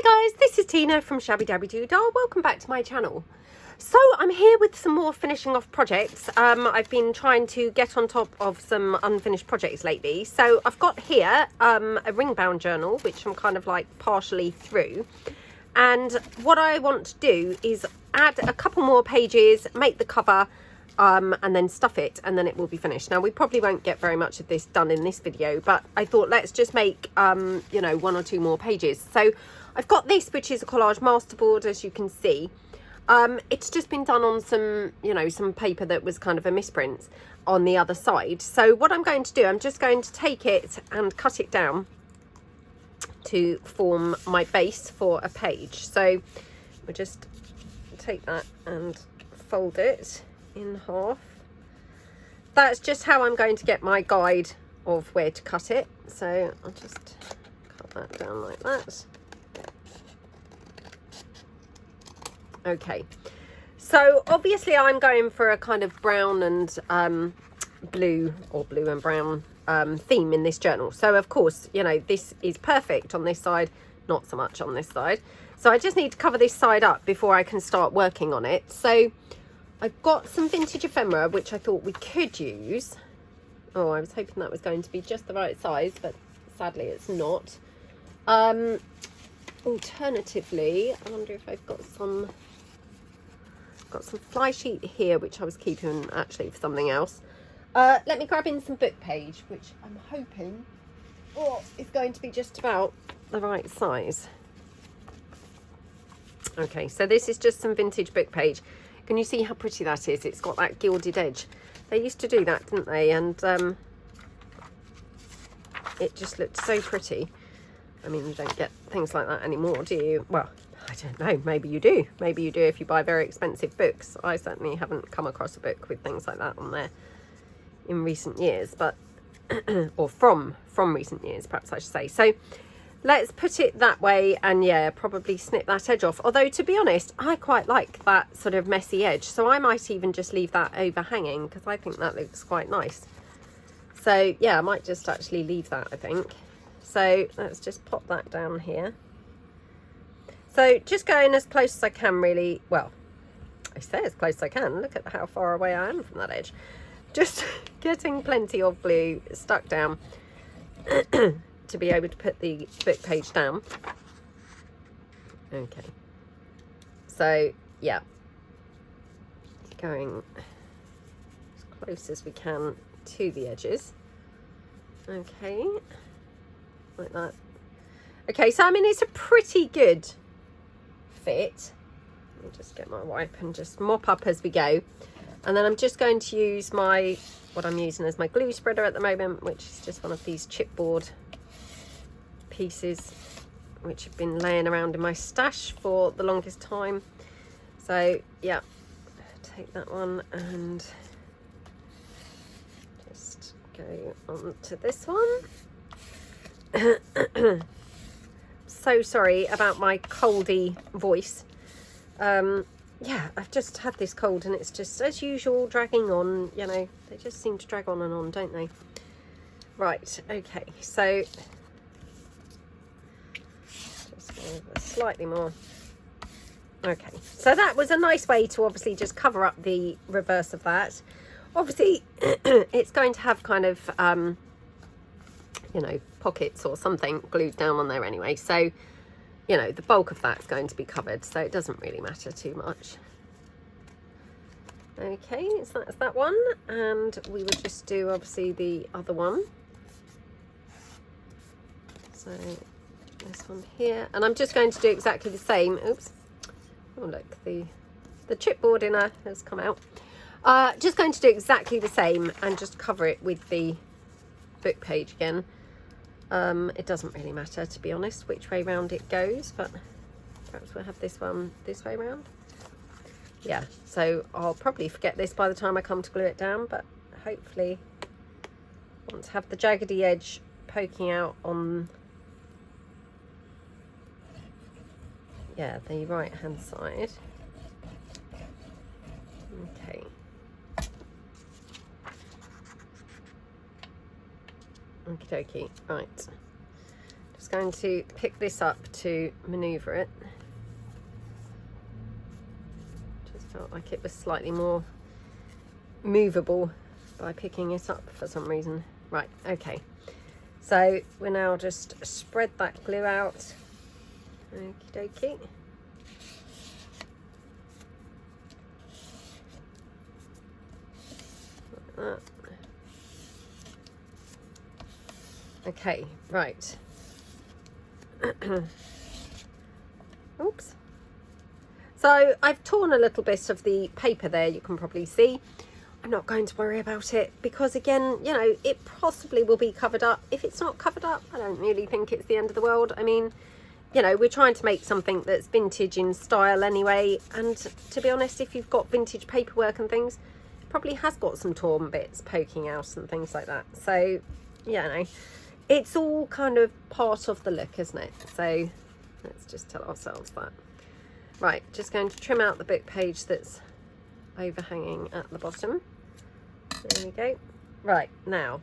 Hi guys, this is Tina from Shabbydabbydoodah. Welcome back to my channel. So I'm here with some more finishing off projects. I've been trying to get on top of some unfinished projects lately. So I've got here a ring bound journal, which I'm kind of like partially through. And what I want to do is add a couple more pages, make the cover, and then stuff it, and then it will be finished. Now we probably won't get very much of this done in this video, but I thought let's just make you know, 1 or 2 more pages. So I've got this, which is a collage masterboard, as you can see. It's just been done on some, you know, some paper that was kind of a misprint on the other side. So what I'm going to do, I'm just going to take it and cut it down to form my base for a page. So we'll just take that and fold it in half. That's just how I'm going to get my guide of where to cut it. So I'll just cut that down like that. Okay, so obviously I'm going for a kind of brown and blue, or blue and brown theme in this journal. So of course, you know, this is perfect on this side, not so much on this side. So I just need to cover this side up before I can start working on it. So I've got some vintage ephemera, which I thought we could use. Oh, I was hoping that was going to be just the right size, but sadly it's not. Alternatively, I wonder if I've got some fly sheet here, which I was keeping actually for something else. Let me grab in some book page, which I'm hoping is going to be just about the right size. Okay, so this is just some vintage book page. Can you see how pretty that is? It's got that gilded edge. They used to do that, didn't they? And it just looked so pretty. I mean, you don't get things like that anymore, do you? Well, I don't know. Maybe you do. Maybe you do if you buy very expensive books. I certainly haven't come across a book with things like that on there in recent years, but or from recent years, perhaps I should say. So let's put it that way, and yeah, probably snip that edge off. Although, to be honest, I quite like that sort of messy edge, so I might even just leave that overhanging because I think that looks quite nice. So yeah, I might just actually leave that, I think. So let's just pop that down here. So just going as close as I can, really. Well, I say as close as I can. Look at how far away I am from that edge. Just getting plenty of glue stuck down to be able to put the book page down. Okay. So yeah, going as close as we can to the edges. Okay, like that. Okay, so I mean, it's a pretty good fit. Let me just get my wipe and just mop up as we go. And then I'm just going to use what I'm using as my glue spreader at the moment, which is just one of these chipboard pieces which have been laying around in my stash for the longest time. So yeah, take that one and just go on to this one. So sorry about my coldy voice. Yeah, I've just had this cold and it's just, as usual, dragging on. You know, they just seem to drag on, don't they? Right, okay, so just go over slightly more. Okay, so that was a nice way to obviously just cover up the reverse of that. Obviously, it's going to have kind of, you know, pockets or something glued down on there anyway. So, you know, the bulk of that's going to be covered, so it doesn't really matter too much. Okay, so that's that one, and we will just do obviously the other one. So this one here, and I'm just going to do exactly the same. Oops. Oh look, the chipboard inner has come out. Just going to do exactly the same and just cover it with the book page again. It doesn't really matter, to be honest, which way round it goes, but perhaps we'll have this one this way round. Yeah, so I'll probably forget this by the time I come to glue it down, but hopefully I want to have the jaggedy edge poking out on, yeah, the right hand side. Okay. Okie dokie, right. Just going to pick this up to maneuver it. Just felt like it was slightly more movable by picking it up for some reason. Right, okay. So we'll now just spread that glue out. Okie dokie. Like that. Okay, right. Oops. So I've torn a little bit of the paper there, you can probably see. I'm not going to worry about it because, again, you know, it possibly will be covered up. If it's not covered up, I don't really think it's the end of the world. I mean, you know, we're trying to make something that's vintage in style anyway. And to be honest, if you've got vintage paperwork and things, it probably has got some torn bits poking out and things like that. So, you know, it's all kind of part of the look, isn't it? So let's just tell ourselves that. Right, just going to trim out the book page that's overhanging at the bottom. There we go. Right, now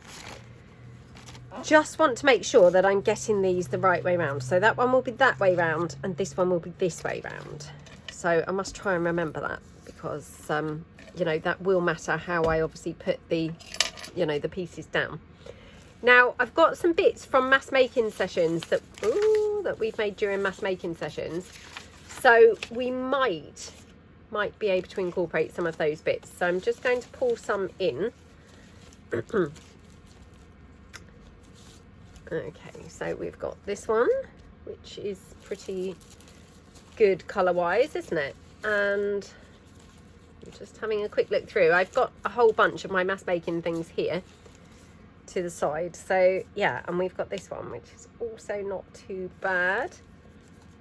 just want to make sure that I'm getting these the right way round. So that one will be that way round and this one will be this way round. So I must try and remember that because you know, that will matter how I obviously put the, you know, the pieces down. Now I've got some bits from mass making sessions that we've made during mass making sessions. So we might be able to incorporate some of those bits. So I'm just going to pull some in. Okay, so we've got this one, which is pretty good colour wise, isn't it? And I'm just having a quick look through. I've got a whole bunch of my mass making things here to the side. So yeah, and we've got this one, which is also not too bad.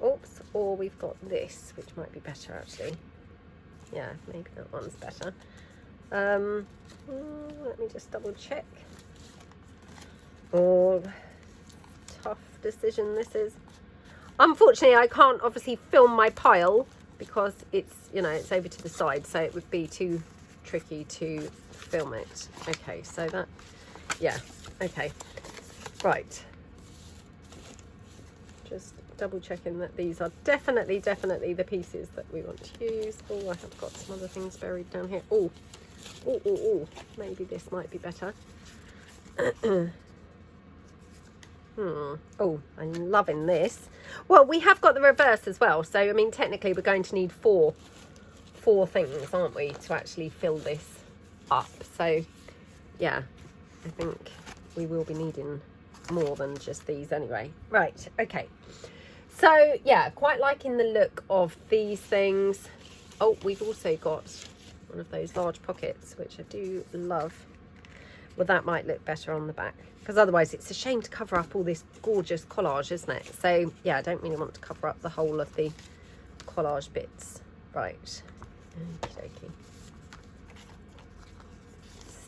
Oops, or we've got this, which might be better actually. Yeah, maybe that one's better. Let me just double check. Oh, tough decision this is. Unfortunately, I can't obviously film my pile because it's, you know, it's over to the side, so it would be too tricky to film it. Okay, so that, yeah, okay, right. Just double checking that these are definitely the pieces that we want to use. Oh, I have got some other things buried down here. Oh, maybe this might be better. Oh, I'm loving this. Well, we have got the reverse as well, so I mean technically we're going to need four things, aren't we, to actually fill this up. So yeah, I think we will be needing more than just these anyway. Right, okay, so yeah, quite liking the look of these things. Oh, we've also got one of those large pockets, which I do love. Well, that might look better on the back, because otherwise it's a shame to cover up all this gorgeous collage, isn't it? So yeah, I don't really want to cover up the whole of the collage bits. Right, okey-dokey.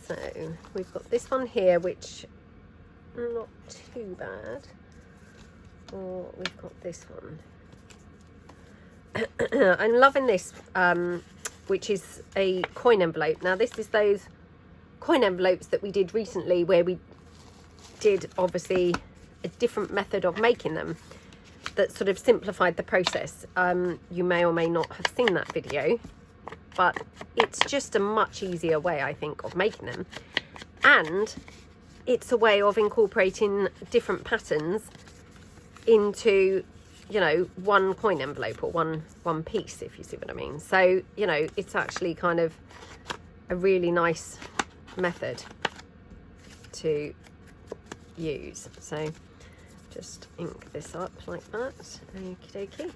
So we've got this one here, which not too bad. Or we've got this one. I'm loving this, which is a coin envelope. Now this is those coin envelopes that we did recently, where we did obviously a different method of making them that sort of simplified the process. You may or may not have seen that video, but it's just a much easier way, I think, of making them, and it's a way of incorporating different patterns into, you know, one coin envelope or one piece, if you see what I mean. So, you know, it's actually kind of a really nice method to use. So just ink this up like that. Okie dokie.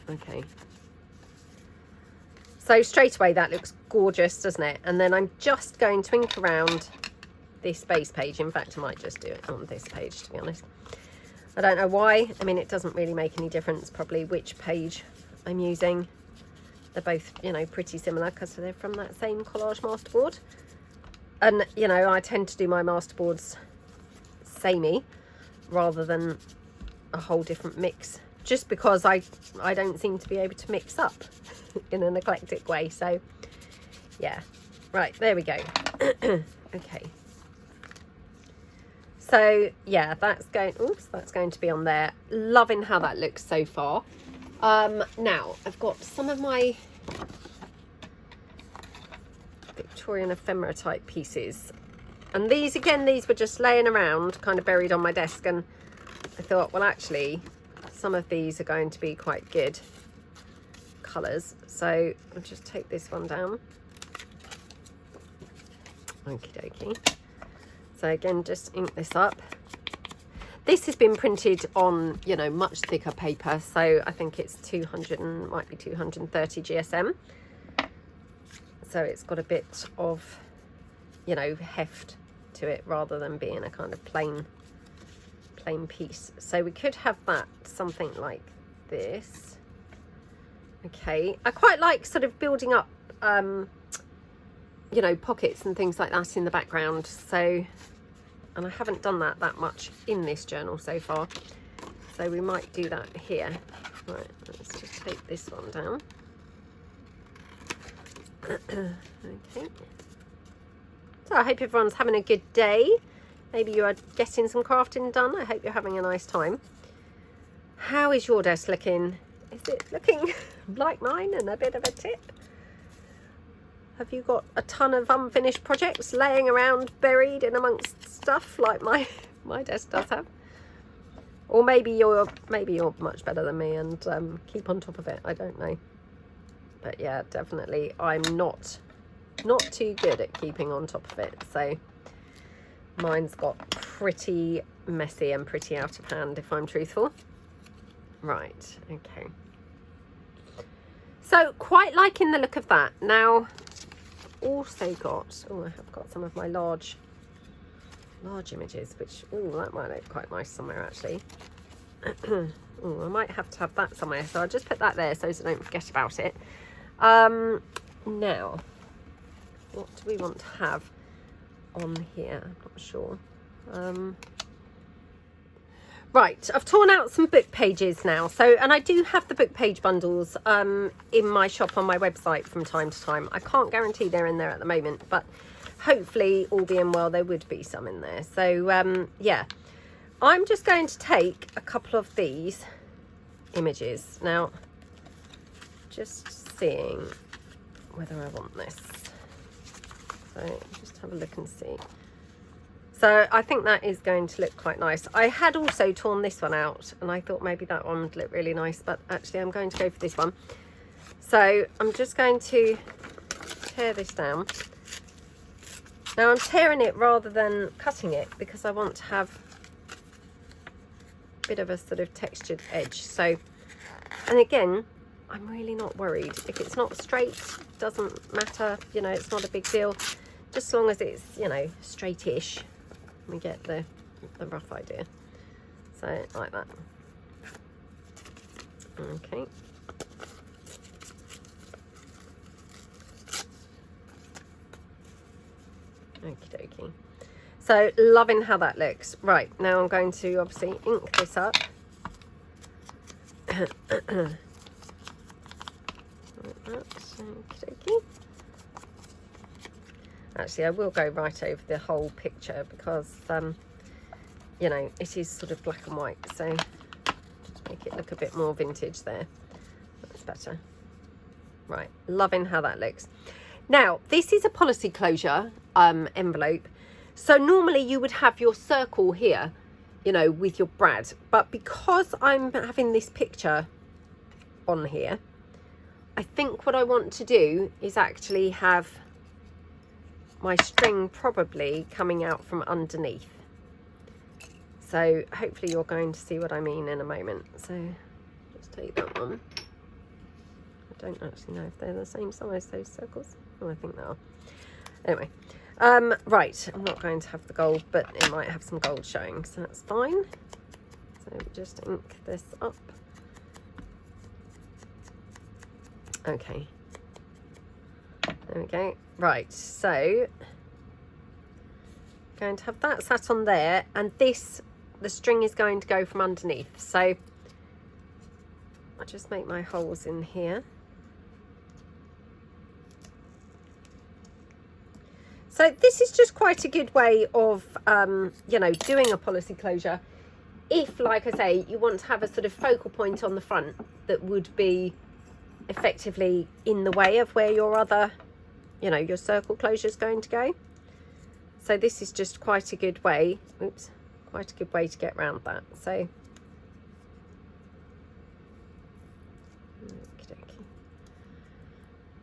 Okay, so straight away that looks gorgeous, doesn't it? And then I'm just going to ink around this base page. In fact, I might just do it on this page, to be honest. I don't know why. I mean, it doesn't really make any difference probably which page I'm using. They're both, you know, pretty similar because they're from that same collage masterboard. And, you know, I tend to do my masterboards samey rather than a whole different mix, just because I don't seem to be able to mix up in an eclectic way. So yeah, right, there we go. Okay, So yeah, that's going to be on there. Loving how that looks so far. Now I've got some of my Victorian ephemera type pieces, and these were just laying around, kind of buried on my desk, and I thought, well, actually some of these are going to be quite good colours, so I'll just take this one down. Okie dokie. So again, just ink this up. This has been printed on, you know, much thicker paper, so I think it's 200 and might be 230 GSM. So it's got a bit of, you know, heft to it rather than being a kind of plain piece. So we could have that something like this. Okay, I quite like sort of building up, you know, pockets and things like that in the background. So, and I haven't done that much in this journal so far, so we might do that here. Right, let's just take this one down. Okay, so I hope everyone's having a good day. Maybe you are getting some crafting done. I hope you're having a nice time. How is your desk looking? Is it looking like mine and a bit of a tip? Have you got a ton of unfinished projects laying around buried in amongst stuff like my desk does have? Or maybe you're much better than me and keep on top of it. I don't know. But yeah, definitely I'm not too good at keeping on top of it. So mine's got pretty messy and pretty out of hand, if I'm truthful. Right, okay. So quite liking the look of that. Now also got, I have got some of my large images, which, that might look quite nice somewhere actually. I might have to have that somewhere, so I'll just put that there so I don't forget about it. Now, what do we want to have on here? I'm not sure. Right, I've torn out some book pages now. So, and I do have the book page bundles in my shop on my website from time to time. I can't guarantee they're in there at the moment, but hopefully, all being well, there would be some in there. So, yeah, I'm just going to take a couple of these images. Now, just seeing whether I want this. So, just have a look and see. So I think that is going to look quite nice. I had also torn this one out and I thought maybe that one would look really nice, but actually I'm going to go for this one. So I'm just going to tear this down. Now I'm tearing it rather than cutting it because I want to have a bit of a sort of textured edge. So, and again, I'm really not worried. If it's not straight, doesn't matter, you know, it's not a big deal. Just as long as it's, you know, straightish. We get the rough idea. So like that. Okay. Okie dokie. So loving how that looks. Right, now I'm going to obviously ink this up. Like that. Okie dokie. Actually, I will go right over the whole picture because, you know, it is sort of black and white. So just make it look a bit more vintage there. That's better. Right, loving how that looks. Now, this is a policy closure envelope. So normally you would have your circle here, you know, with your brad. But because I'm having this picture on here, I think what I want to do is actually have my string probably coming out from underneath. So hopefully you're going to see what I mean in a moment. So just take that one. I don't actually know if they're the same size, those circles. Oh, I think they are. Anyway, right, I'm not going to have the gold, but it might have some gold showing, so that's fine. So just ink this up. Okay. There we go. Right, so going to have that sat on there, and this, the string is going to go from underneath. So I'll just make my holes in here. So this is just quite a good way of, you know, doing a policy closure. If, like I say, you want to have a sort of focal point on the front that would be effectively in the way of where your other, you know, your circle closure is going to go. So this is just quite a good way, oops, quite a good way to get around that. So,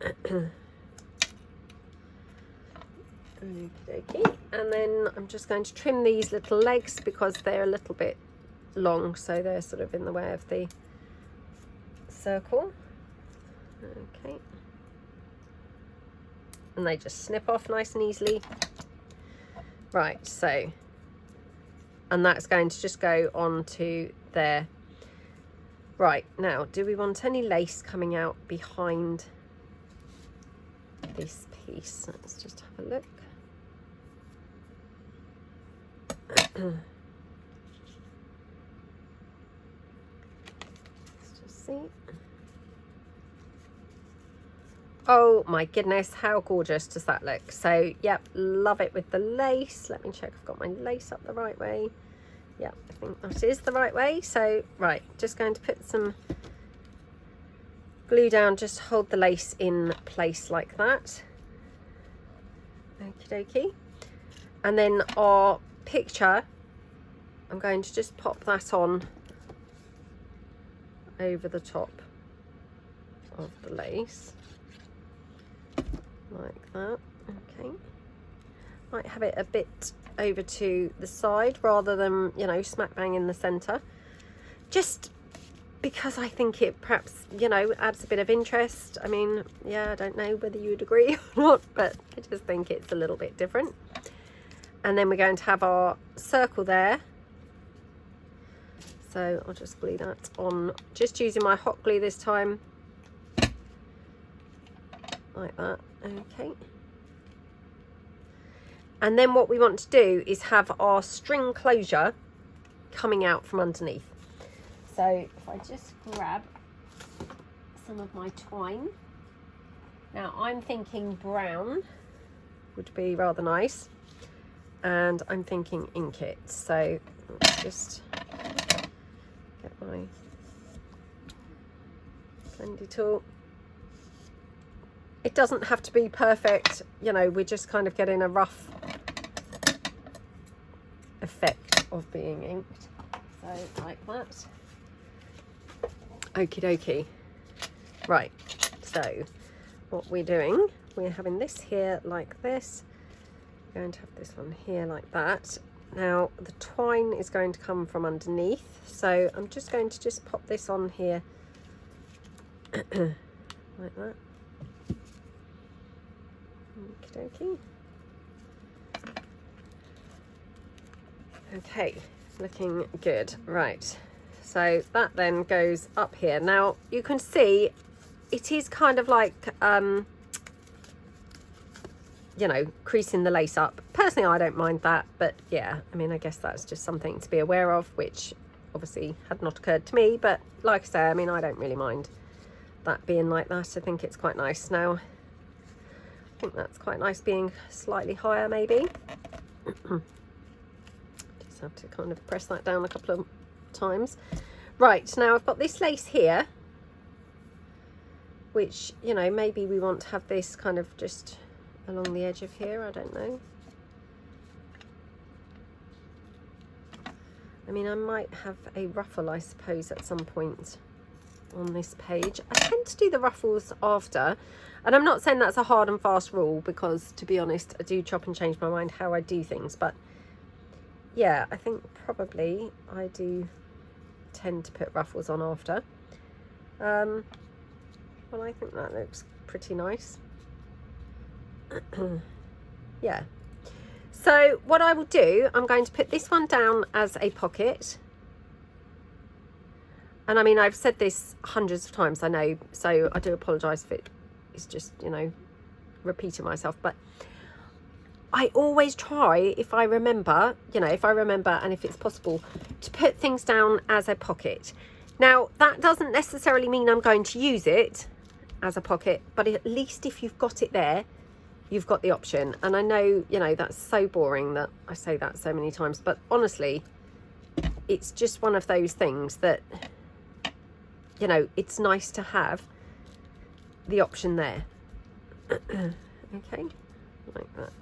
okey-dokey. Okey-dokey. And then I'm just going to trim these little legs because they're a little bit long, so they're sort of in the way of the circle. Okay. And they just snip off nice and easily. Right, so, and that's going to just go on to there. Right, now, do we want any lace coming out behind this piece? Let's just have a look. Let's just see. Oh my goodness, how gorgeous does that look? So, yep, love it with the lace. Let me check I've got my lace up the right way. Yep, I think that is the right way. So, right, just going to put some glue down just to hold the lace in place like that. Okie dokie. And then our picture, I'm going to just pop that on over the top of the lace. Like that. Okay, might have it a bit over to the side rather than, you know, smack bang in the center, just because I think it perhaps, you know, adds a bit of interest. I mean, yeah, I don't know whether you would agree or not, but I just think it's a little bit different. And then we're going to have our circle there, so I'll just glue that on, just using my hot glue this time, like that. Okay, and then what we want to do is have our string closure coming out from underneath. So if I just grab some of my twine, now I'm thinking brown would be rather nice, and I'm thinking Inkjet. So let's just get my blending tool. It doesn't have to be perfect, you know, we're just kind of getting a rough effect of being inked. So like that. Okie dokie. Right, so what we're doing, we're having this here like this. We're going to have this one here like that. Now the twine is going to come from underneath, so I'm just going to just pop this on here like that. Okie dokie. Okay, looking good. Right, so that then goes up here. Now you can see it is kind of like you know, creasing the lace up. Personally, I don't mind that, but yeah, I mean, I guess that's just something to be aware of, which obviously had not occurred to me, but like I say, I mean, I don't really mind that being like that. I think it's quite nice. Now I think that's quite nice being slightly higher, maybe. Just have to kind of press that down a couple of times. Right, now I've got this lace here, which, you know, maybe we want to have this kind of just along the edge of here, I don't know. I mean, I might have a ruffle, I suppose, at some point on this page. I tend to do the ruffles after, and I'm not saying that's a hard and fast rule, because to be honest, I do chop and change my mind how I do things, but yeah, I think probably I do tend to put ruffles on after. Well, I think that looks pretty nice. Yeah, so what I will do, I'm going to put this one down as a pocket, and I mean, I've said this hundreds of times, I know, so I do apologize if it's just, you know, repeating myself, but I always try, if I remember, you know, if I remember and if it's possible, to put things down as a pocket. Now that doesn't necessarily mean I'm going to use it as a pocket, but at least if you've got it there, you've got the option. And I know, you know, that's so boring that I say that so many times, but honestly, it's just one of those things that, you know, it's nice to have the option there. Okay, like that.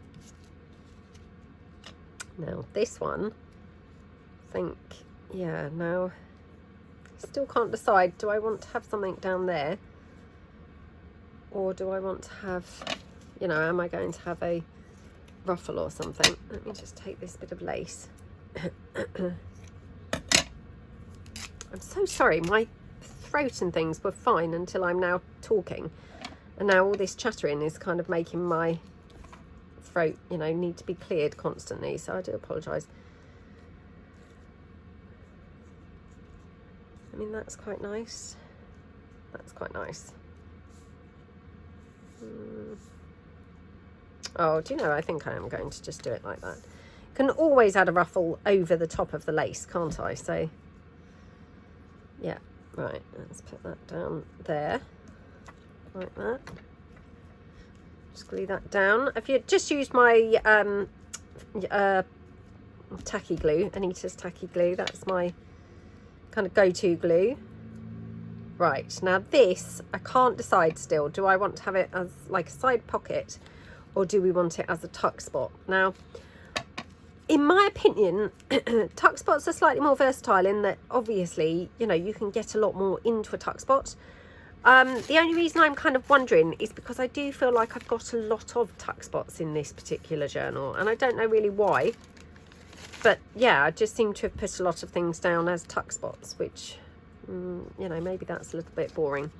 Now this one, I think, yeah, now still can't decide. Do I want to have something down there, or do I want to have, you know, am I going to have a ruffle or something? Let me just take this bit of lace. I'm so sorry, my throat and things were fine until I'm now talking, and now all this chattering is kind of making my throat, you know, need to be cleared constantly, so I do apologise. I mean, that's quite nice. That's quite nice. Oh, do you know, I think I am going to just do it like that. Can always add a ruffle over the top of the lace, can't I? So, yeah, right, let's put that down there, like that. Just glue that down. If you just used my tacky glue, Anita's tacky glue, that's my kind of go-to glue. Right, now this, I can't decide still. Do I want to have it as like a side pocket, or do we want it as a tuck spot? Now, in my opinion, tuck spots are slightly more versatile in that obviously, you know, you can get a lot more into a tuck spot. The only reason I'm kind of wondering is because I do feel like I've got a lot of tuck spots in this particular journal, and I don't know really why. But yeah, I just seem to have put a lot of things down as tuck spots, which, you know, maybe that's a little bit boring.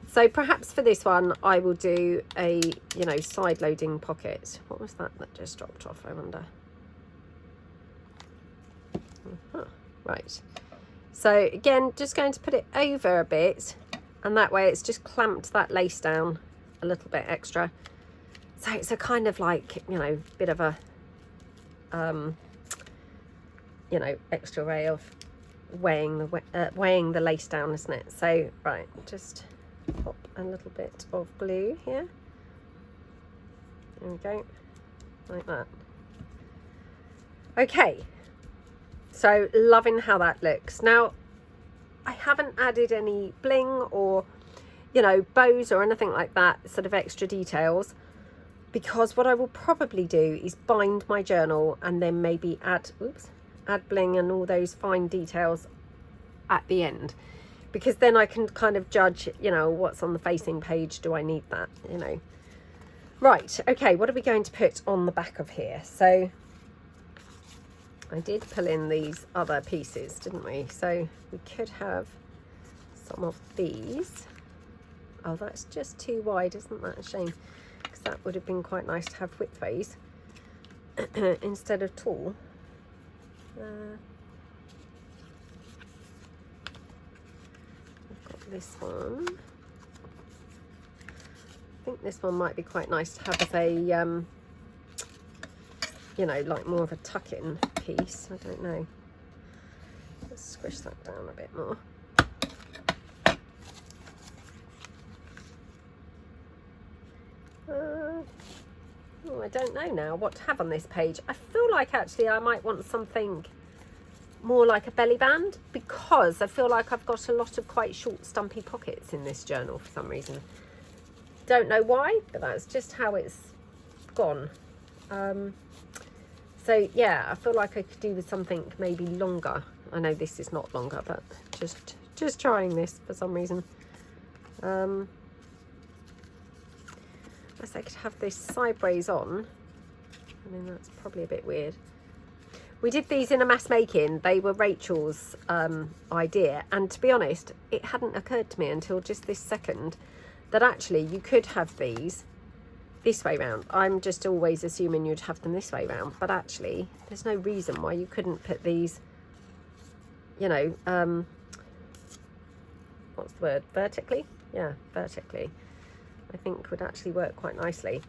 So perhaps for this one, I will do a, you know, side loading pocket. What was that just dropped off, I wonder? Right. So again, just going to put it over a bit, and that way it's just clamped that lace down a little bit extra. So it's a kind of like, you know, bit of a, you know, extra way of weighing the lace down, isn't it? So right, just pop a little bit of glue here. There we go, like that. Okay, so loving how that looks. Now, I haven't added any bling or, you know, bows or anything like that, sort of extra details, because what I will probably do is bind my journal and then maybe add bling and all those fine details at the end, because then I can kind of judge, you know, what's on the facing page. Do I need that, you know? Right, okay, what are we going to put on the back of here? So I did pull in these other pieces, didn't we? So we could have some of these. Oh, that's just too wide, isn't that a shame? Because that would have been quite nice to have widthways instead of tall. I've got this one. I think this one might be quite nice to have as a, you know, like more of a tuck-in piece. I don't know. Let's squish that down a bit more. Oh, I don't know now what to have on this page. I feel like actually I might want something more like a belly band, because I feel like I've got a lot of quite short stumpy pockets in this journal for some reason. Don't know why, but that's just how it's gone. So yeah, I feel like I could do with something maybe longer. I know this is not longer, but just trying this for some reason. I guess I could have this sideways on. I mean, that's probably a bit weird. We did these in a mass making. They were Rachel's idea, and to be honest, it hadn't occurred to me until just this second that actually you could have these this way round. I'm just always assuming you'd have them this way round, but actually there's no reason why you couldn't put these, you know, what's the word, vertically? Yeah, vertically. I think would actually work quite nicely.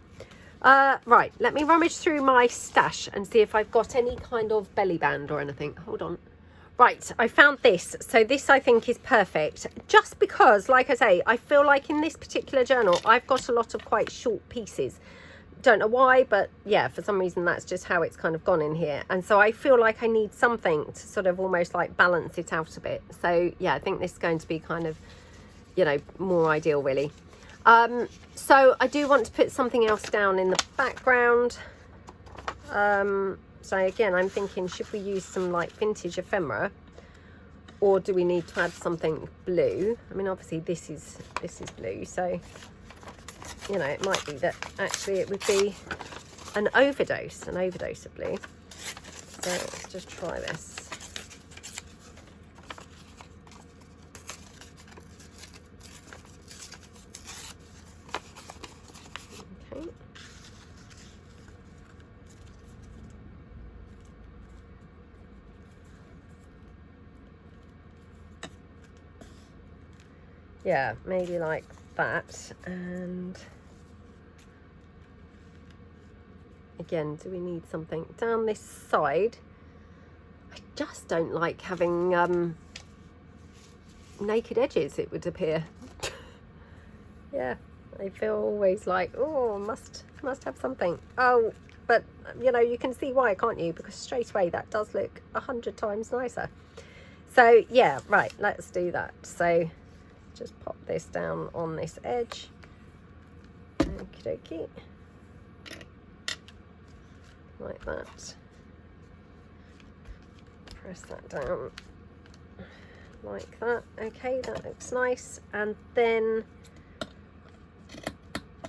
Right, let me rummage through my stash and see if I've got any kind of belly band or anything. Hold on. Right, I found this. So this I think is perfect, just because, like I say, I feel like in this particular journal I've got a lot of quite short pieces. Don't know why, but yeah, for some reason that's just how it's kind of gone in here. And so I feel like I need something to sort of almost like balance it out a bit. So yeah, I think this is going to be kind of, you know, more ideal really. So I do want to put something else down in the background. So again, I'm thinking, should we use some like vintage ephemera, or do we need to add something blue? I mean, obviously this is blue, so you know, it might be that actually it would be an overdose of blue. So let's just try this. Okay. Yeah, maybe like that. And again, do we need something down this side? I just don't like having naked edges, it would appear. Yeah, I feel always like, oh, must have something. Oh, but you know, you can see why, can't you? Because straight away that does look 100 times nicer. So yeah, right, let's do that. So just pop this down on this edge. Okie dokie. Like that. Press that down like that. Okay, that looks nice. And then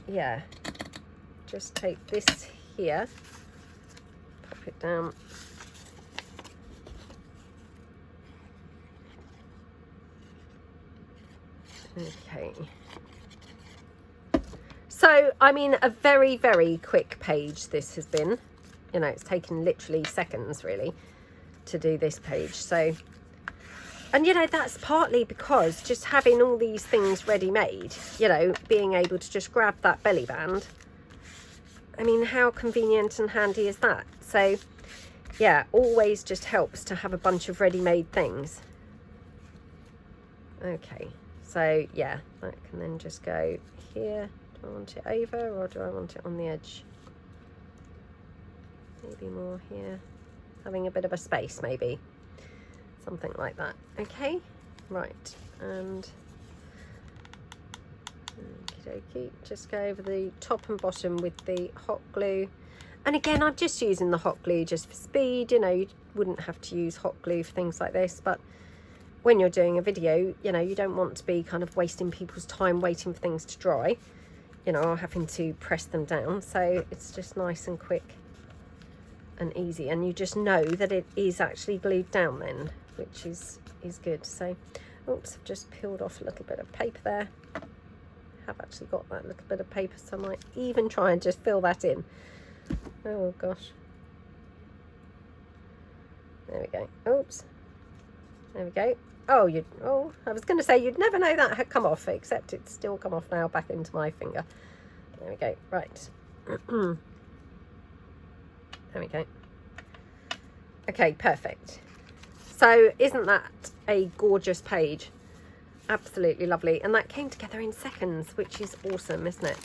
yeah, just take this here, pop it down. Okay. So I mean, a very, very quick page this has been. You know, it's taken literally seconds really to do this page. So, and you know, that's partly because just having all these things ready made, you know, being able to just grab that belly band. I mean, how convenient and handy is that? So yeah, always just helps to have a bunch of ready-made things. Okay, so yeah, that can then just go here. Do I want it over, or do I want it on the edge? Maybe more here, having a bit of a space, maybe something like that. Okay, right, and okie dokie, just go over the top and bottom with the hot glue. And again, I'm just using the hot glue just for speed. You know, you wouldn't have to use hot glue for things like this, but when you're doing a video, you know, you don't want to be kind of wasting people's time waiting for things to dry, you know, or having to press them down. So it's just nice and quick and easy, and you just know that it is actually glued down then, which is good. So oops, I've just peeled off a little bit of paper there. Have actually got that little bit of paper, so I might even try and just fill that in. Oh gosh, there we go. Oops, there we go. Oh, I was going to say you'd never know that had come off, except it's still come off now back into my finger. There we go. Right. There we go. Okay, perfect. So isn't that a gorgeous page? Absolutely lovely. And that came together in seconds, which is awesome, isn't it?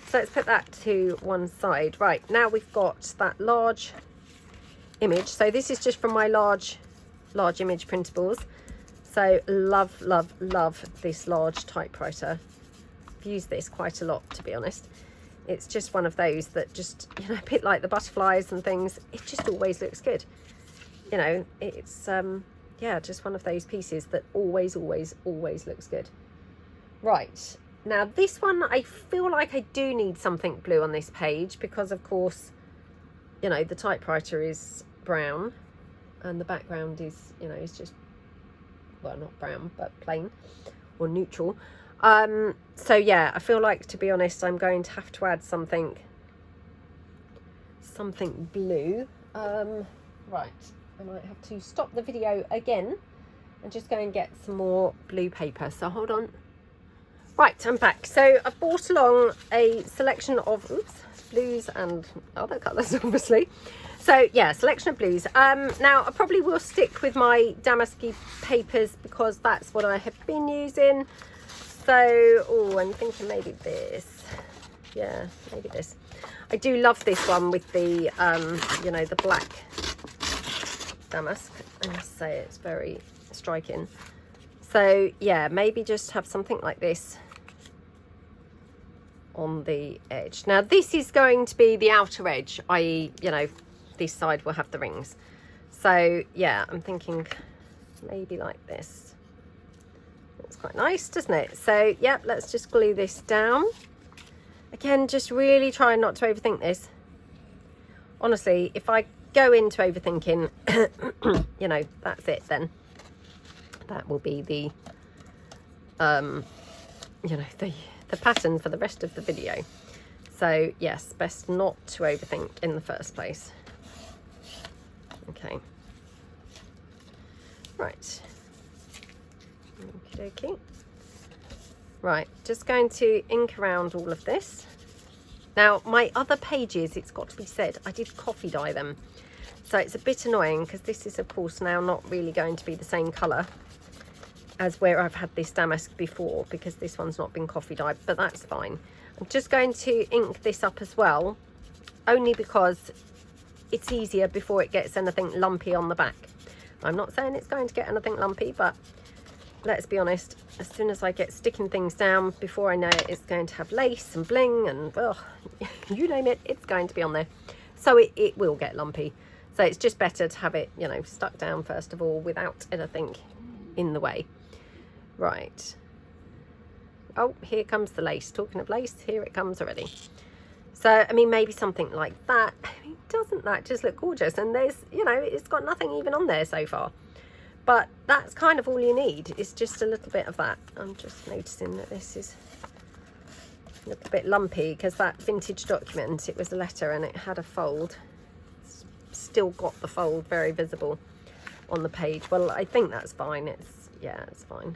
So let's put that to one side. Right, now we've got that large image. So this is just from my large image printables. So love this large typewriter. I've used this quite a lot, to be honest. It's just one of those that just, you know, a bit like the butterflies and things, it just always looks good. You know, it's yeah, just one of those pieces that always looks good. Right, now this one, I feel like I do need something blue on this page, because of course, you know, the typewriter is brown and the background is, you know, is just, well, not brown, but plain or neutral. So yeah, I feel like, to be honest, I'm going to have to add something blue. Right, I might have to stop the video again and just go and get some more blue paper. So hold on. Right, I'm back. So I've brought along a selection of blues and other colours, obviously. So yeah, selection of blues. Now I probably will stick with my damasky papers because that's what I have been using. So, oh, I'm thinking maybe this. Yeah, maybe this. I do love this one with the, you know, the black damask. I must say it's very striking. So yeah, maybe just have something like this on the edge. Now this is going to be the outer edge, i.e., you know, this side will have the rings. So yeah, I'm thinking maybe like this. It's quite nice, doesn't it? So yeah, let's just glue this down. Again, just really trying not to overthink this. Honestly, if I go into overthinking, you know, that's it then. That will be the, you know, the pattern for the rest of the video. So yes, best not to overthink in the first place. Okay. Right. Okie dokie. Right, just going to ink around all of this. Now, my other pages, it's got to be said, I did coffee dye them. So it's a bit annoying because this is, of course, now not really going to be the same colour as where I've had this damask before, because this one's not been coffee dyed, but that's fine. I'm just going to ink this up as well, only because it's easier before it gets anything lumpy on the back. I'm not saying it's going to get anything lumpy, but let's be honest, as soon as I get sticking things down, before I know it, it's going to have lace and bling and, well, you name it, it's going to be on there. So it will get lumpy. So it's just better to have it, you know, stuck down first of all without anything in the way. Right. Oh, here comes the lace. Talking of lace, here it comes already. So, I mean, maybe something like that. I mean, doesn't that just look gorgeous? And there's, you know, it's got nothing even on there so far. But that's kind of all you need. It's just a little bit of that. I'm just noticing that this is a little bit lumpy because that vintage document, it was a letter and it had a fold. It's still got the fold very visible on the page. Well, I think that's fine. Yeah, it's fine.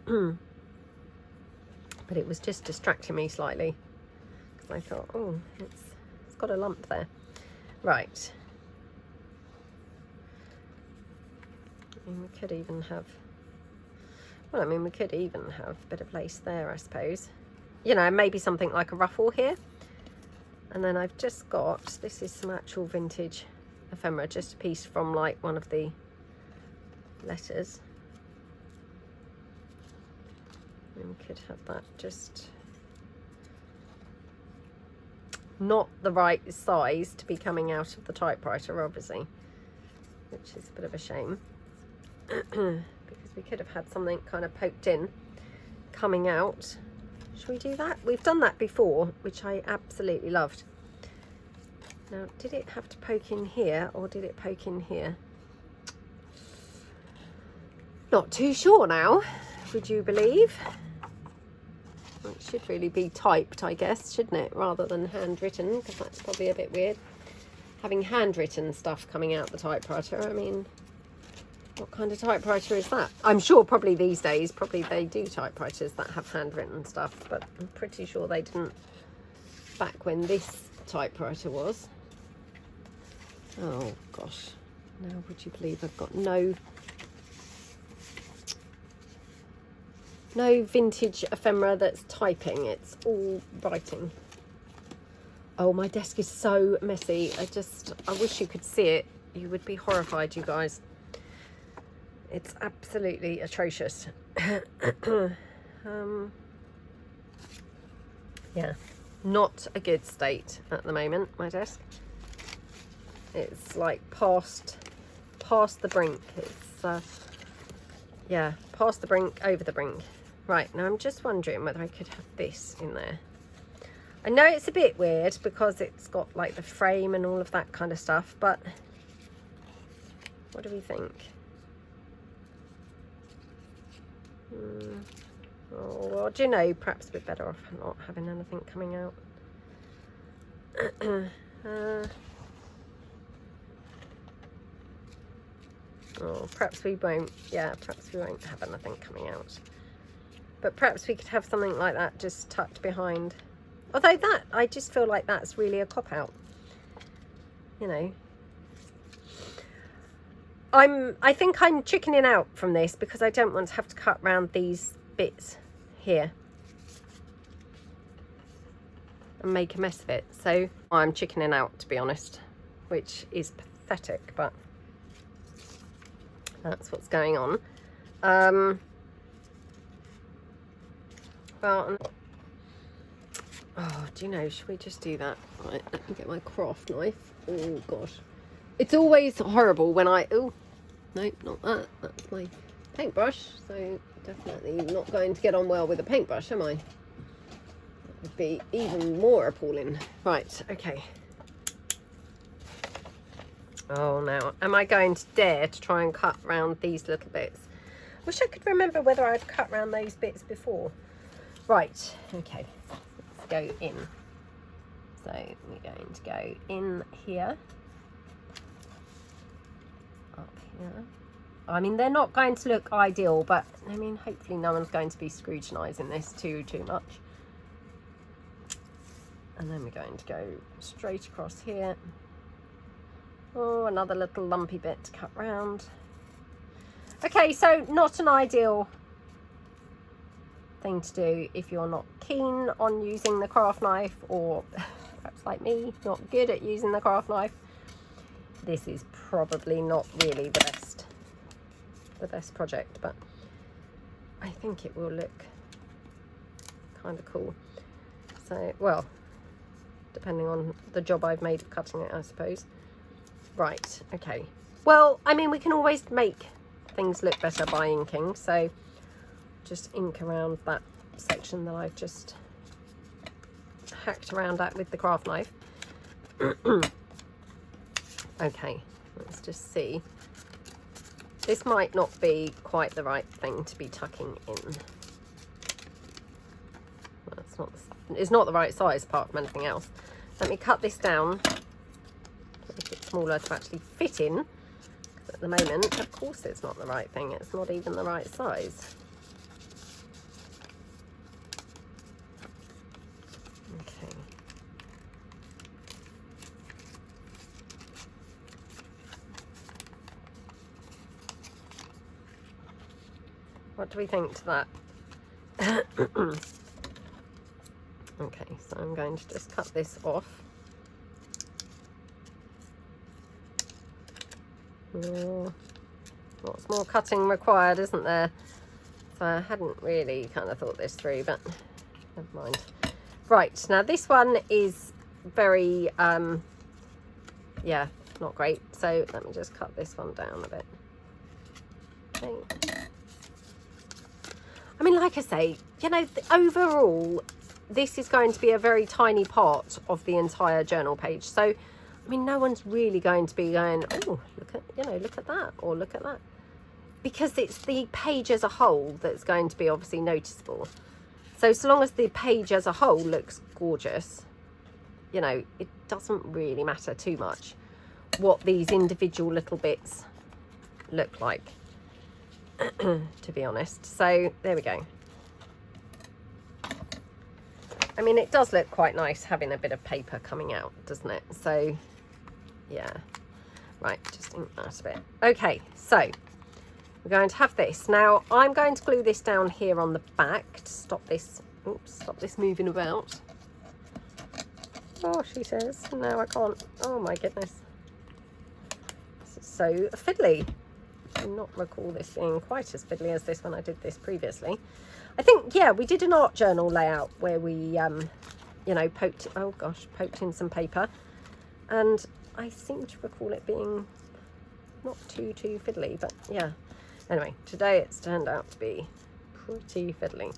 But it was just distracting me slightly because I thought, oh, it's got a lump there. Right. And we could even have, well, I mean, we could even have a bit of lace there, I suppose. You know, maybe something like a ruffle here. And then I've just got, this is some actual vintage ephemera, just a piece from like one of the letters. And we could have that just not the right size to be coming out of the typewriter, obviously, which is a bit of a shame. Because we could have had something kind of poked in coming out. Should we do that? We've done that before, which I absolutely loved. Now, did it have to poke in here or did it poke in here? Not too sure now, would you believe? Well, it should really be typed, I guess, shouldn't it, rather than handwritten, because that's probably a bit weird, having handwritten stuff coming out the typewriter. I mean, what kind of typewriter is that? I'm sure probably these days, probably they do typewriters that have handwritten stuff, but I'm pretty sure they didn't back when this typewriter was. Oh gosh, now would you believe I've got no vintage ephemera that's typing, it's all writing. Oh, my desk is so messy. I wish you could see it. You would be horrified, you guys. It's absolutely atrocious. Yeah, not a good state at the moment, my desk. It's like past the brink. It's yeah, past the brink, over the brink. Right, now I'm just wondering whether I could have this in there. I know it's a bit weird because it's got like the frame and all of that kind of stuff, but what do we think? Oh, well, do you know, perhaps we're better off not having anything coming out. Oh, perhaps we won't, yeah, perhaps we won't have anything coming out. But perhaps we could have something like that just tucked behind. Although that, I just feel like that's really a cop-out. You know. I think I'm chickening out from this because I don't want to have to cut round these bits here. and make a mess of it. So I'm chickening out, to be honest, which is pathetic, but that's what's going on. Well, oh, do you know, should we just do that? Right, let me get my craft knife. Oh gosh, it's always horrible when I, oh no, not that, that's my paintbrush, so definitely not going to get on well with a paintbrush, am I? That would be even more appalling. Right, okay. Oh, now am I going to dare to try and cut around these little bits? Wish I could remember whether I'd cut around those bits before. Right, okay, let's go in. So we're going to go in here, up here. I mean, they're not going to look ideal, but I mean, hopefully no one's going to be scrutinising this too much. And then we're going to go straight across here. Oh, another little lumpy bit to cut round. Okay, so not an ideal thing to do if you're not keen on using the craft knife, or perhaps like me, not good at using the craft knife. This is probably not really the best project, but I think it will look kind of cool. So, well, depending on the job I've made of cutting it, I suppose. Right, okay. Well, I mean, we can always make things look better by inking, so just ink around that section that I've just hacked around at with the craft knife. Okay, let's just see. This might not be quite the right thing to be tucking in. Well, it's not the right size apart from anything else. Let me cut this down, make it smaller to actually fit in. Because at the moment, of course, it's not the right thing. It's not even the right size. Okay. What do we think to that? Okay, so I'm going to just cut this off. Lots more cutting required, isn't there? So I hadn't really kind of thought this through, but never mind. Right, now this one is very, yeah, not great. So let me just cut this one down a bit. Okay. I mean, like I say, you know, overall, this is going to be a very tiny part of the entire journal page. So, I mean, no one's really going to be going, oh, look at, you know, look at that, or look at that. Because it's the page as a whole that's going to be obviously noticeable. So long as the page as a whole looks gorgeous, you know, it doesn't really matter too much what these individual little bits look like. To be honest. So there we go. I mean, it does look quite nice having a bit of paper coming out, doesn't it? So yeah, right, just ink that a bit. Okay, so we're going to have this. Now I'm going to glue this down here on the back to stop this, oops, stop this moving about. Oh, she says, no, I can't. Oh my goodness, this is so fiddly. I do not recall this being quite as fiddly as this when I did this previously. I think, yeah, we did an art journal layout where we, you know, poked in some paper, and I seem to recall it being not too fiddly, but yeah. Anyway, today it's turned out to be pretty fiddly.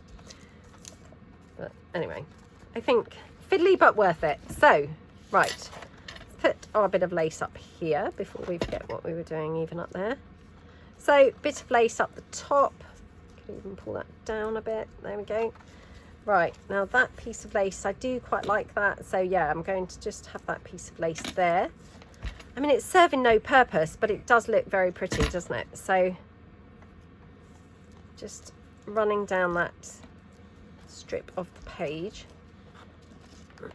But anyway, I think fiddly but worth it. So, right, let's put our bit of lace up here before we forget what we were doing even up there. So, bit of lace up the top. Could even pull that down a bit. There we go. Right, now that piece of lace, I do quite like that. So yeah, I'm going to just have that piece of lace there. I mean, it's serving no purpose, but it does look very pretty, doesn't it? So just running down that strip of the page.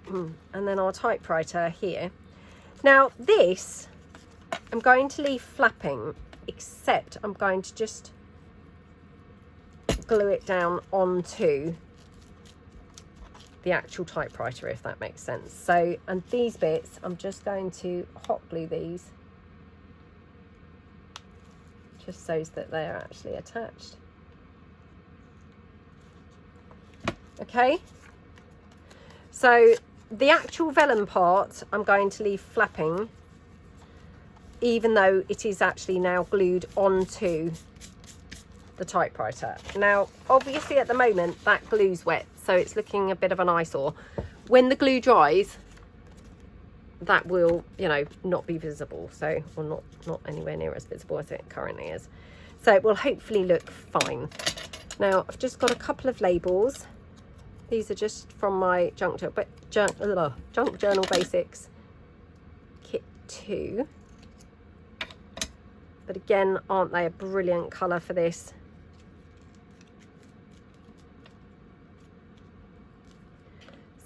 And then our typewriter here. Now this, I'm going to leave flapping, except I'm going to just glue it down onto the actual typewriter, if that makes sense. So, and these bits, I'm just going to hot glue these just so that they're actually attached. Okay, so the actual vellum part I'm going to leave flapping, even though it is actually now glued onto the typewriter. Now obviously at the moment that glue's wet, so it's looking a bit of an eyesore. When the glue dries, that will, you know, not be visible, so, or not anywhere near as visible as it currently is, so it will hopefully look fine. Now I've just got a couple of labels. These are just from my Junk Journal Basics Kit 2. But again, aren't they a brilliant colour for this?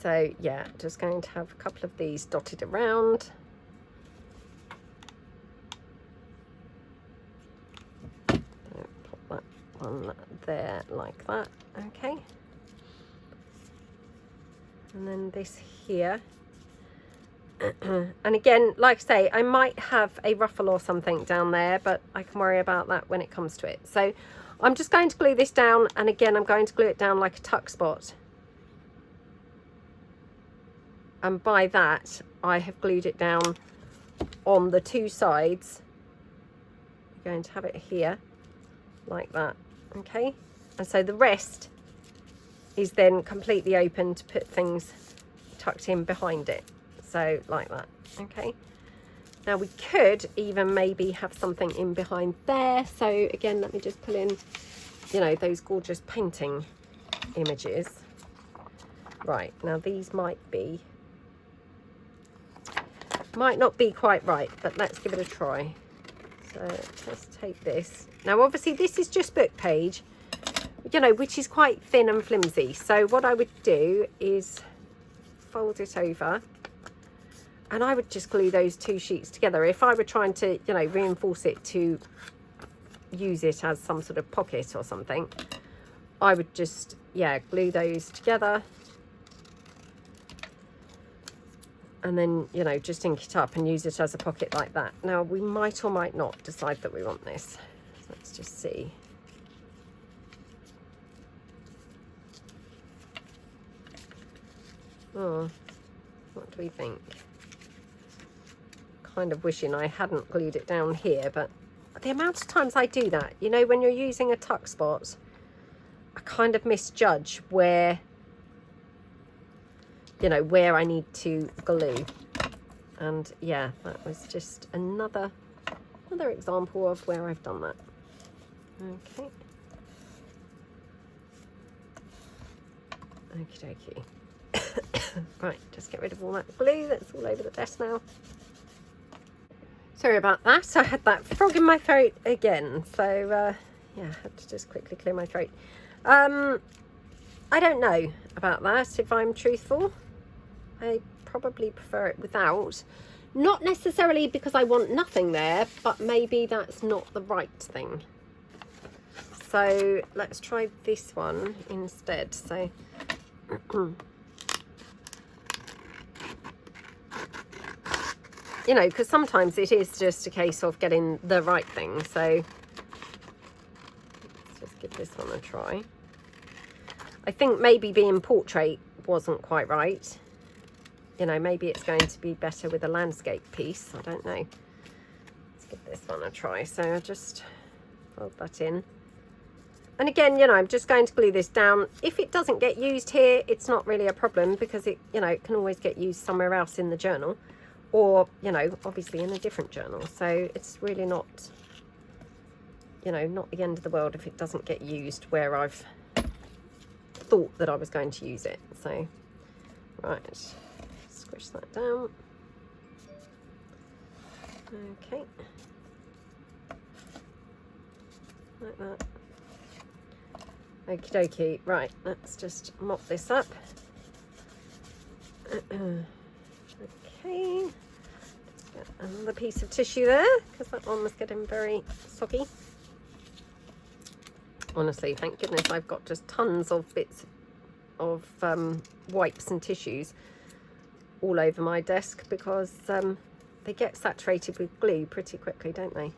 So yeah, just going to have a couple of these dotted around. Pop that one there like that, okay. And then this here. And again, like I say, I might have a ruffle or something down there, but I can worry about that when it comes to it. So I'm just going to glue this down, and again I'm going to glue it down like a tuck spot. And by that I have glued it down on the two sides. I'm going to have it here like that, okay. And so the rest is then completely open to put things tucked in behind it, so like that, okay. Now we could even maybe have something in behind there, so again let me just pull in, you know, those gorgeous painting images. Right, now these might not be quite right, but let's give it a try. So let's take this. Now obviously this is just book page, you know, which is quite thin and flimsy. So what I would do is fold it over, and I would just glue those two sheets together. If I were trying to, you know, reinforce it to use it as some sort of pocket or something, I would just, yeah, glue those together. And then, you know, just ink it up and use it as a pocket like that. Now we might or might not decide that we want this. So let's just see. Oh, what do we think? Kind of wishing I hadn't glued it down here, but the amount of times I do that, you know, when you're using a tuck spot, I kind of misjudge where, you know, where I need to glue. And yeah, that was just another example of where I've done that. Okay. Okie dokie. Right, just get rid of all that glue that's all over the desk now. Sorry about that, I had that frog in my throat again, so yeah, I had to just quickly clear my throat. I don't know about that, if I'm truthful. I probably prefer it without. Not necessarily because I want nothing there, but maybe that's not the right thing. So let's try this one instead. So you know, because sometimes it is just a case of getting the right thing. So let's just give this one a try. I think maybe being portrait wasn't quite right. You know, maybe it's going to be better with a landscape piece. I don't know. Let's give this one a try. So I just fold that in. And again, you know, I'm just going to glue this down. If it doesn't get used here, it's not really a problem, because it, you know, it can always get used somewhere else in the journal, or, you know, obviously in a different journal. So it's really not, you know, not the end of the world if it doesn't get used where I've thought that I was going to use it. So, right, squish that down. Okay, like that. Okie dokie. Right, let's just mop this up. Okay, get another piece of tissue there, because that one was getting very soggy. Honestly, thank goodness I've got just tons of bits of wipes and tissues all over my desk because they get saturated with glue pretty quickly, don't they?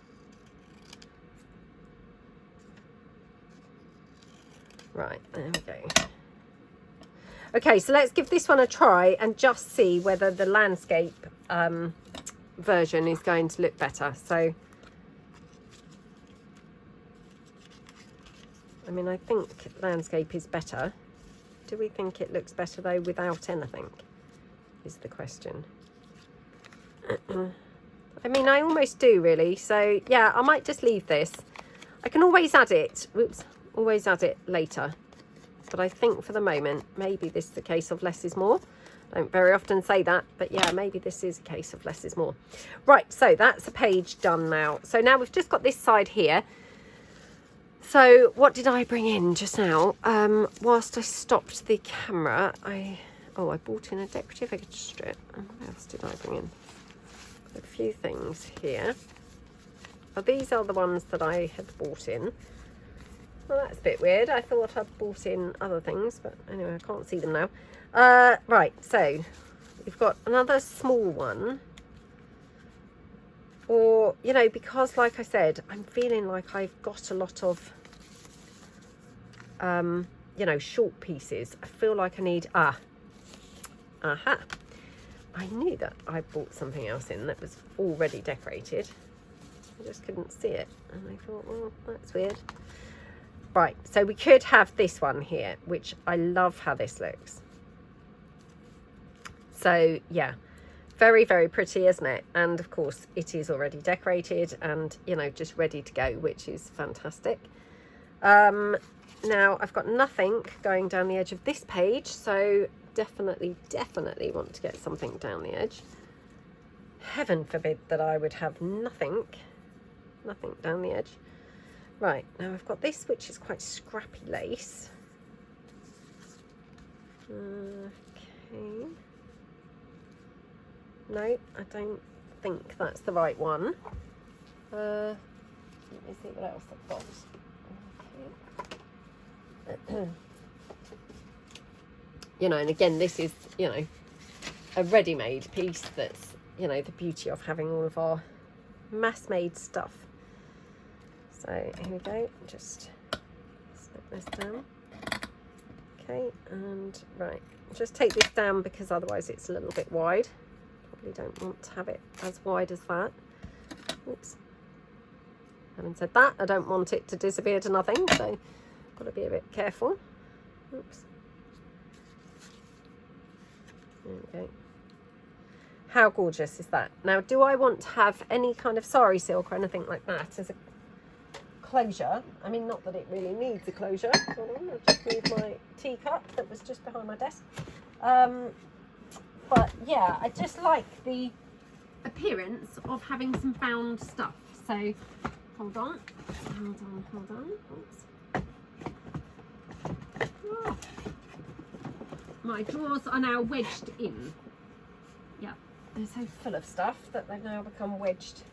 Right, there we go. Okay, so let's give this one a try and just see whether the landscape version is going to look better. So, I mean, I think landscape is better. Do we think it looks better though without anything? Is the question. I mean, I almost do really. So yeah, I might just leave this. I can always add it. Whoops, always add it later. But I think for the moment, maybe this is a case of less is more. I don't very often say that, but yeah, maybe this is a case of less is more. Right, so that's a page done now. So now we've just got this side here. So what did I bring in just now? Whilst I stopped the camera, I bought in a decorative edge strip. And what else did I bring in? A few things here. Oh, these are the ones that I had bought in. Well, that's a bit weird. I thought I'd bought in other things, but anyway, I can't see them now. Right, so we've got another small one. Or, you know, because like I said, I'm feeling like I've got a lot of, you know, short pieces. I feel like I need, aha. I knew that I bought something else in that was already decorated. I just couldn't see it. And I thought, well, that's weird. Right, so we could have this one here, which I love how this looks. So, yeah, very, very pretty, isn't it? And, of course, it is already decorated and, you know, just ready to go, which is fantastic. Now, I've got nothing going down the edge of this page, so definitely want to get something down the edge. Heaven forbid that I would have nothing down the edge. Right, now I've got this, which is quite scrappy lace. Okay. No, I don't think that's the right one. Let me see what else I've got. Okay. You know, and again, this is, you know, a ready-made piece that's, you know, the beauty of having all of our mass-made stuff. So here we go, just slip this down. Okay, and right, just take this down because otherwise it's a little bit wide. Probably don't want to have it as wide as that. Oops. Having said that, I don't want it to disappear to nothing, so got to be a bit careful. Oops. There we go. How gorgeous is that? Now, do I want to have any kind of sari silk or anything like that as a closure? I mean, not that it really needs a closure. Hold on, I'll just move my teacup that was just behind my desk. But yeah, I just like the appearance of having some found stuff. So hold on. Oops. Oh. My drawers are now wedged in. Yeah, they're so full of stuff that they've now become wedged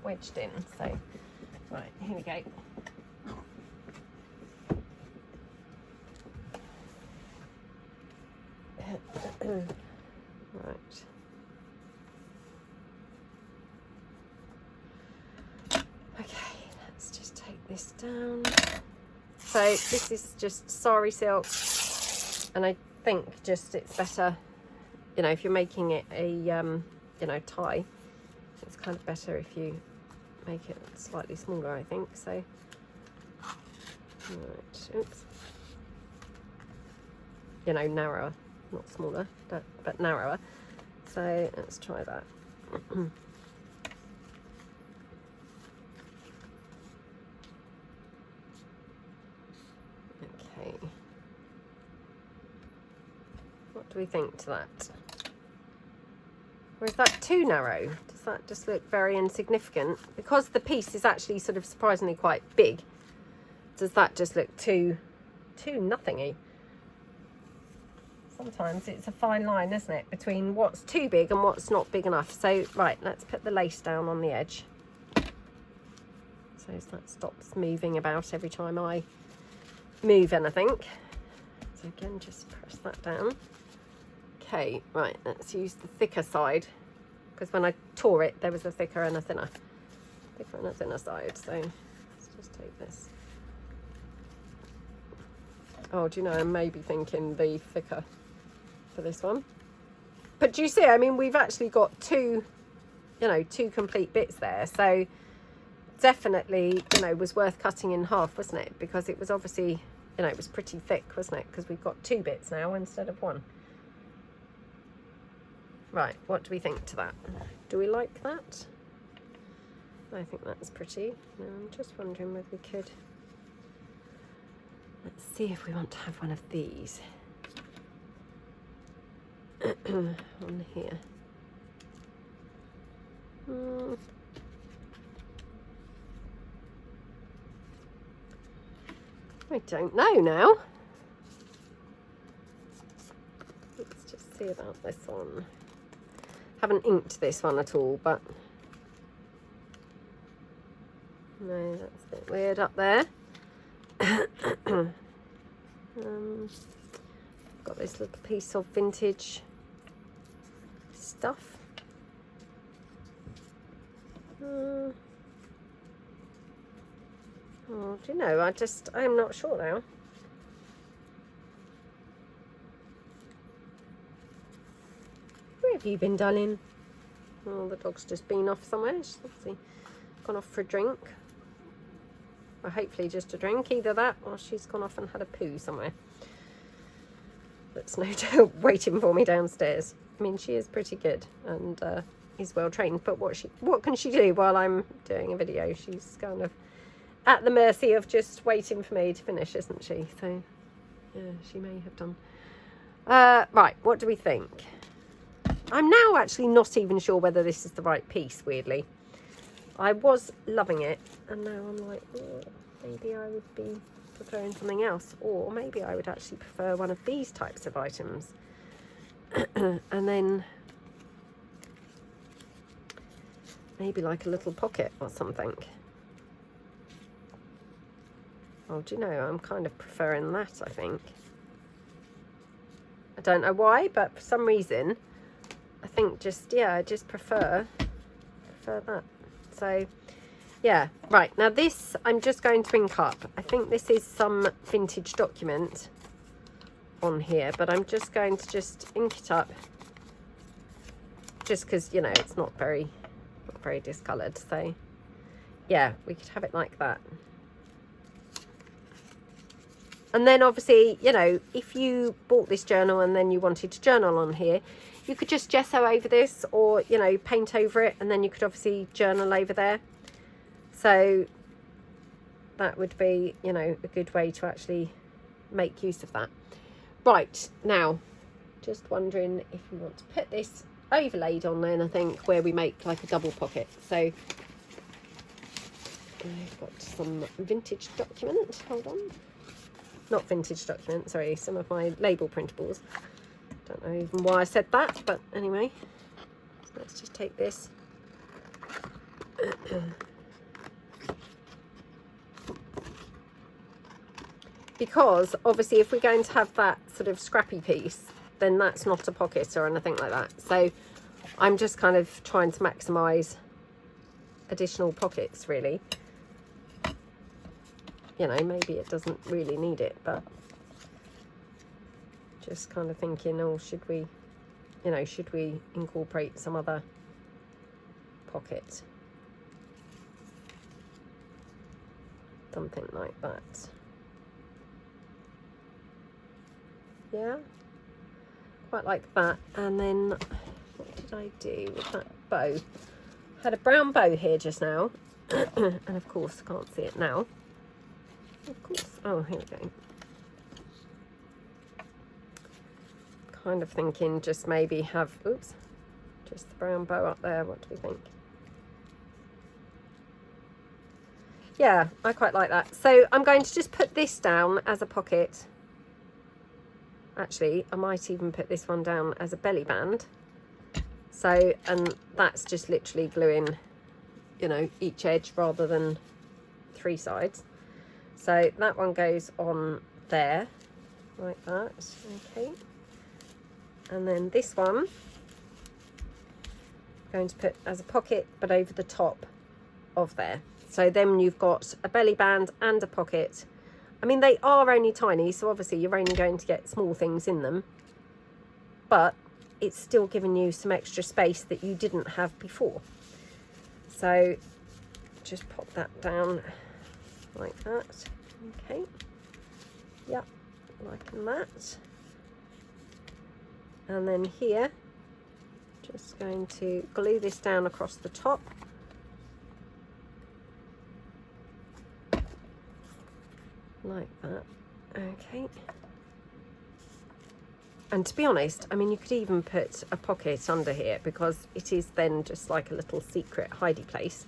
in. So right, here we go. Right. Okay, let's just take this down. So this is just sari silk, and I think just it's better, you know, if you're making it a you know, tie, it's kind of better if you make it slightly smaller, I think. So right, oops, you know, narrower, not smaller, but narrower. So let's try that. Okay, what do we think to that? Or is that too narrow? Does that just look very insignificant? Because the piece is actually sort of surprisingly quite big, does that just look too nothingy? Sometimes it's a fine line, isn't it, between what's too big and what's not big enough. So right, let's put the lace down on the edge so that stops moving about every time I move anything. So again, just press that down. Okay, right, let's use the thicker side, because when I tore it, there was a thicker and a thinner side. So let's just take this. Oh, do you know, I may be thinking the thicker for this one. But do you see, I mean, we've actually got two, you know, two complete bits there. So definitely, you know, was worth cutting in half, wasn't it? Because it was obviously, you know, it was pretty thick, wasn't it? Because we've got two bits now instead of one. Right, what do we think to that? Do we like that? I think that's pretty. Now, I'm just wondering whether we could... Let's see if we want to have one of these on here. I don't know now. Let's just see about this one. Haven't inked this one at all, but no, that's a bit weird up there. Got this little piece of vintage stuff. Oh, do you know, I'm not sure now. Where have you been, darling? Oh, the dog's just been off somewhere. She's obviously gone off for a drink. Or hopefully just a drink, either that or she's gone off and had a poo somewhere. That's no doubt waiting for me downstairs. I mean, she is pretty good and is well trained, but what can she do while I'm doing a video? She's kind of at the mercy of just waiting for me to finish, isn't she? So yeah, she may have done. Right, what do we think? I'm now actually not even sure whether this is the right piece, weirdly. I was loving it, and now I'm like, oh, maybe I would be preferring something else, or maybe I would actually prefer one of these types of items. And then maybe like a little pocket or something. Oh, do you know, I'm kind of preferring that, I think. I don't know why, but for some reason, I think just, yeah, I just prefer that. So yeah, right, now this I'm just going to ink up. I think this is some vintage document on here, but I'm just going to just ink it up just because, you know, it's not very discoloured. So yeah, we could have it like that. And then obviously, you know, if you bought this journal and then you wanted to journal on here, you could just gesso over this, or, you know, paint over it, and then you could obviously journal over there. So that would be, you know, a good way to actually make use of that. Right, now, just wondering if we want to put this overlaid on then, I think, where we make like a double pocket. So I've got some vintage document, hold on. Not vintage document, sorry, some of my label printables. Don't know even why I said that, but anyway, let's just take this. Because obviously if we're going to have that sort of scrappy piece, then that's not a pocket or anything like that. So I'm just kind of trying to maximise additional pockets, really. You know, maybe it doesn't really need it, but just kind of thinking, oh, should we, you know, should we incorporate some other pocket? Something like that. Yeah, quite like that. And then what did I do with that bow? I had a brown bow here just now. And of course, I can't see it now. Of course. Oh, here we go. Kind of thinking just maybe have, oops, just the brown bow up there. What do we think? Yeah, I quite like that. So I'm going to just put this down as a pocket. Actually, I might even put this one down as a belly band. So, and that's just literally gluing, you know, each edge rather than three sides. So that one goes on there. like that. Okay, and then this one I'm going to put as a pocket, but over the top of there. So then you've got a belly band and a pocket. I mean, they are only tiny, so obviously you're only going to get small things in them, but it's still giving you some extra space that you didn't have before. So just pop that down like that. Okay, yep, liking that. And then here, just going to glue this down across the top. Like that. Okay. And to be honest, I mean, you could even put a pocket under here, because it is then just like a little secret hidey place.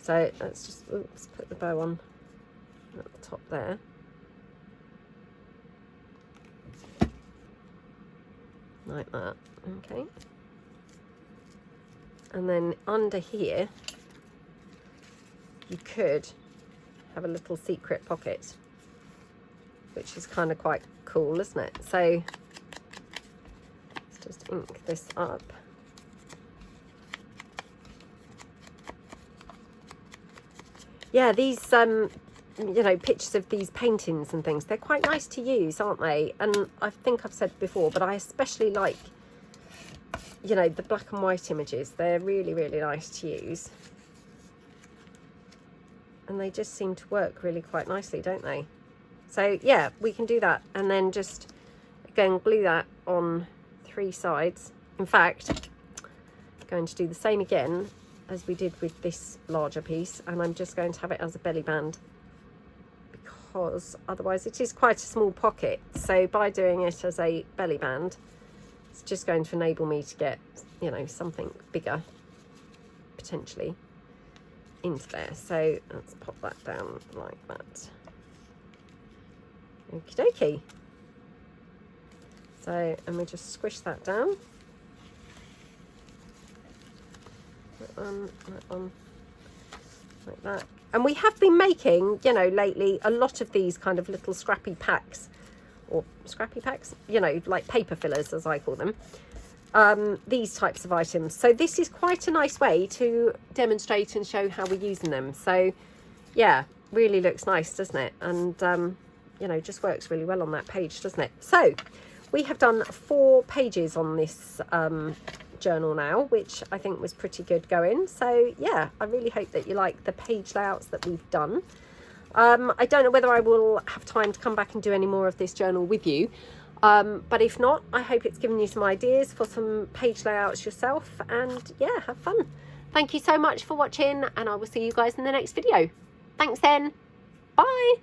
So let's just, oops, put the bow on at the top there. Like that. Okay. And then under here, you could have a little secret pocket, which is kind of quite cool, isn't it? So let's just ink this up. Yeah, these you know, pictures of these paintings and things, they're quite nice to use, aren't they? And I think I've said before, but I especially like, you know, the black and white images. They're really, really nice to use. And they just seem to work really quite nicely, don't they? So yeah, we can do that, and then just again glue that on 3 sides. In fact, I'm going to do the same again as we did with this larger piece, and I'm just going to have it as a belly band, because otherwise it is quite a small pocket. So by doing it as a belly band, it's just going to enable me to get, you know, something bigger potentially into there. So let's pop that down like that. Okie dokie. So, and we just squish that down. That one, like that. And we have been making, you know, lately a lot of these kind of little scrappy packs, or scrappy packs, you know, like paper fillers as I call them. These types of items. So this is quite a nice way to demonstrate and show how we're using them. So yeah, really looks nice, doesn't it? And you know, just works really well on that page, doesn't it? So we have done 4 pages on this journal now, which I think was pretty good going. So yeah, I really hope that you like the page layouts that we've done. I don't know whether I will have time to come back and do any more of this journal with you. But if not, I hope it's given you some ideas for some page layouts yourself, and yeah, have fun. Thank you so much for watching, and I will see you guys in the next video. Thanks then. Bye.